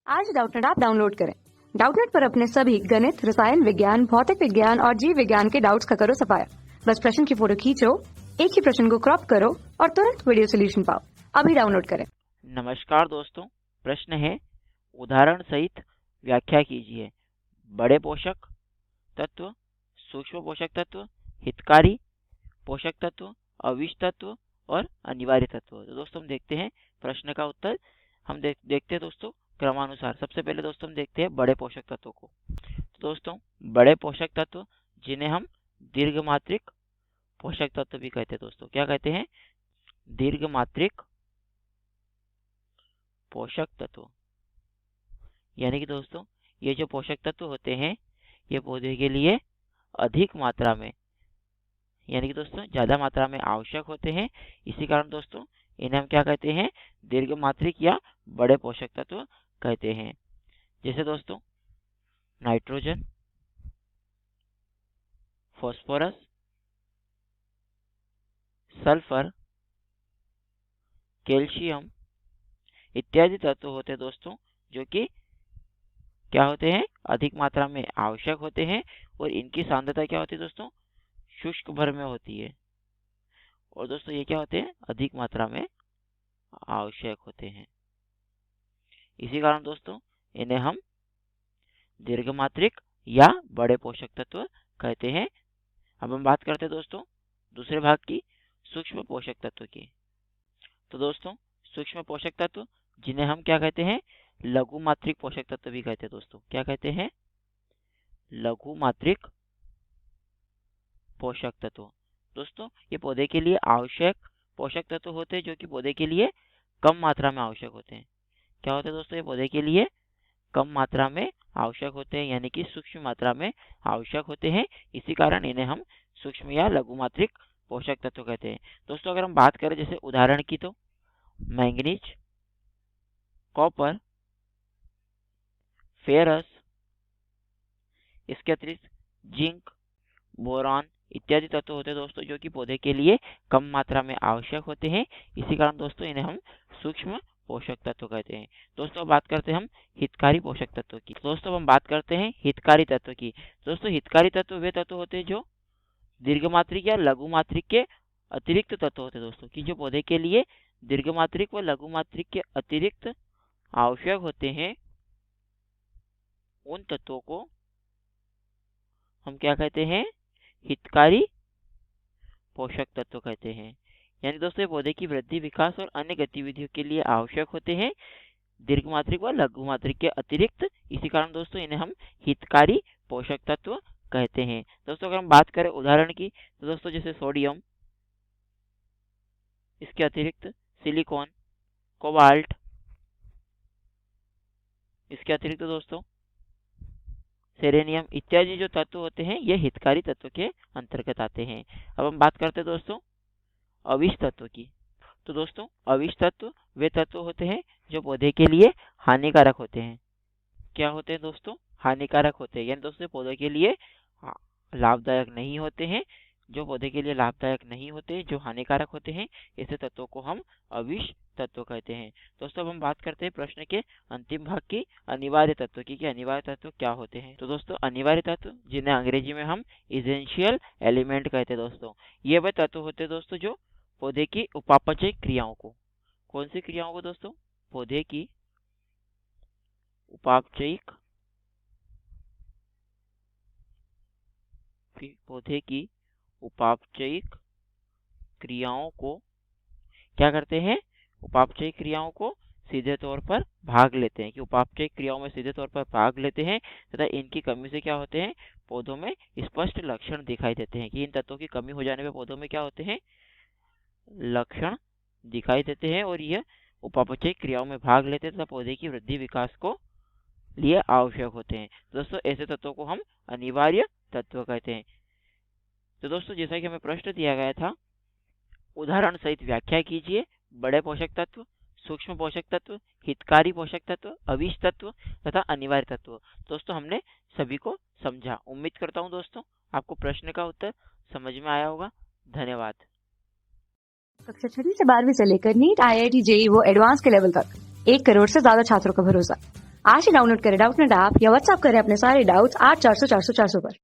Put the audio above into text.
आज Doubtnut app download करें। Doubtnut पर अपने सभी गणित, रसायन विज्ञान, भौतिक विज्ञान और जीव विज्ञान के डाउट्स का करो सफाया। बस प्रश्न की फोटो खींचो, एक ही प्रश्न को क्रॉप करो और तुरंत वीडियो सोल्यूशन पाओ। अभी डाउनलोड करें। नमस्कार दोस्तों, प्रश्न है उदाहरण सहित व्याख्या कीजिए। बड़े पोषक तत्व, सूक्ष्म पोषक तत्व, हितकारी पोषक तत्व, अविश तत्व और अनिवार्य तत्व। तो दोस्तों हम देखते हैं प्रश्न का उत्तर। हम देखते हैं दोस्तों क्रमानुसार। सबसे पहले दोस्तों हम देखते हैं बड़े पोषक तत्वों को। तो दोस्तों बड़े पोषक तत्व जिन्हें हम दीर्घमात्रिक पोषक तत्व भी कहते हैं दोस्तों। क्या कहते हैं? दीर्घमात्रिक पोषक तत्व। यानी कि दोस्तों ये जो पोषक तत्व होते हैं ये पौधे के लिए अधिक मात्रा में, यानी कि दोस्तों ज्यादा मात्रा में आवश्यक होते हैं। इसी कारण दोस्तों इन्हें हम क्या कहते हैं? दीर्घमात्रिक या बड़े पोषक तत्व कहते हैं। जैसे दोस्तों नाइट्रोजन, फास्फोरस, सल्फर, कैल्शियम इत्यादि तत्व होते हैं दोस्तों, जो कि क्या होते हैं? अधिक मात्रा में आवश्यक होते हैं। और इनकी सांद्रता क्या होती है दोस्तों? शुष्क भर में होती है। और दोस्तों ये क्या होते हैं? अधिक मात्रा में आवश्यक होते हैं। इसी कारण दोस्तों इन्हें हम दीर्घमात्रिक या बड़े पोषक तत्व कहते हैं। अब हम बात करते हैं दोस्तों दूसरे भाग की, सूक्ष्म पोषक तत्व की। तो दोस्तों सूक्ष्म पोषक तत्व जिन्हें हम क्या कहते हैं? लघु मात्रिक पोषक तत्व भी कहते हैं दोस्तों। क्या कहते हैं? लघु मात्रिक पोषक तत्व। दोस्तों ये पौधे के लिए आवश्यक पोषक तत्व होते हैं, जो कि पौधे के लिए कम मात्रा में आवश्यक होते हैं। क्या होते हैं दोस्तों? ये पौधे के लिए कम मात्रा में आवश्यक होते हैं, यानी कि सूक्ष्म मात्रा में आवश्यक होते हैं। इसी कारण इन्हें हम सूक्ष्म या लघु मात्रिक पोषक तत्व कहते हैं। दोस्तों अगर हम बात करें जैसे उदाहरण की, तो मैंगनीज, कॉपर, फेरस, इसके अतिरिक्त जिंक, बोरॉन इत्यादि तत्व होते हैं दोस्तों, जो कि पौधे के लिए कम मात्रा में आवश्यक होते हैं। इसी कारण दोस्तों इन्हें हम सूक्ष्म पोषक तत्व कहते हैं। दोस्तों अब बात करते हैं हम हितकारी पोषक तत्व की। दोस्तों हम बात करते हैं हितकारी तत्व की। दोस्तों हितकारी तत्व वे तत्व होते हैं जो दीर्घमात्रिक या लघु मात्रिक के अतिरिक्त तत्व होते हैं दोस्तों, कि जो पौधे के लिए दीर्घमात्रिक व लघु मात्रिक के अतिरिक्त आवश्यक होते हैं। उन तत्वों को हम क्या कहते हैं? हितकारी पोषक तत्व कहते हैं। यानी दोस्तों पौधे की वृद्धि, विकास और अन्य गतिविधियों के लिए आवश्यक होते हैं, दीर्घमात्रिक व लघु मात्रिक के अतिरिक्त। इसी कारण दोस्तों इन्हें हम हितकारी पोषक तत्व कहते हैं। दोस्तों अगर हम बात करें उदाहरण की, तो दोस्तों जैसे सोडियम, इसके अतिरिक्त सिलिकॉन, कोबाल्ट, इसके अतिरिक्त दोस्तों सेलेनियम इत्यादि जो तत्व होते हैं ये हितकारी तत्व के अंतर्गत आते हैं। अब हम बात करते हैं दोस्तों अविश तत्व की। तो दोस्तों अविश तत्व वे तत्व होते हैं जो पौधे के लिए हानिकारक होते हैं। क्या होते हैं दोस्तों? हानिकारक होते हैं, यानी दोस्तों पौधे के लिए लाभदायक नहीं होते हैं। जो पौधे के लिए लाभदायक नहीं होते, जो हानिकारक होते हैं, ऐसे तत्वों को हम अविश तत्व कहते हैं। दोस्तों अब हम बात करते हैं प्रश्न के अंतिम भाग की, अनिवार्य तत्व की, कि अनिवार्य तत्व क्या होते हैं। तो दोस्तों अनिवार्य तत्व जिन्हें अंग्रेजी में हम इसेंशियल एलिमेंट कहते हैं दोस्तों, ये वे तत्व होते हैं दोस्तों जो पौधे की उपापचय क्रियाओं को, कौन सी क्रियाओं को दोस्तों? पौधे की उपापचयिक, पौधे की उपापचयिक क्रियाओं को क्या करते हैं? उपापचयिक क्रियाओं को सीधे तौर पर भाग लेते हैं, कि उपापचयिक क्रियाओं में सीधे तौर पर भाग लेते हैं तथा इनकी कमी से क्या होते हैं? पौधों में स्पष्ट लक्षण दिखाई देते हैं, कि इन तत्वों की कमी हो जाने पर पौधों में क्या होते हैं? लक्षण दिखाई देते हैं और यह उपापचयिक क्रियाओं में भाग लेते हैं तथा पौधे की वृद्धि विकास को लिए आवश्यक होते हैं। दोस्तों ऐसे तत्वों को हम अनिवार्य तत्व कहते हैं। तो दोस्तों जैसा कि हमें प्रश्न दिया गया था, उदाहरण सहित व्याख्या कीजिए। बड़े पोषक तत्व, सूक्ष्म पोषक तत्व, हितकारी पोषक तत्व, अविश तत्व तथा अनिवार्य तत्व। दोस्तों हमने सभी को समझा। उम्मीद करता हूँ दोस्तों आपको प्रश्न का उत्तर समझ में आया होगा। धन्यवाद। कक्षा 6 से 12वीं से लेकर नीट, IIT, JEE वो एडवांस के लेवल तक 1 करोड़ से ज्यादा छात्रों का भरोसा। आज ही डाउनलोड करें डाउटनेट ऐप या व्हाट्सएप करें अपने सारे डाउट्स 8400 400 400 पर।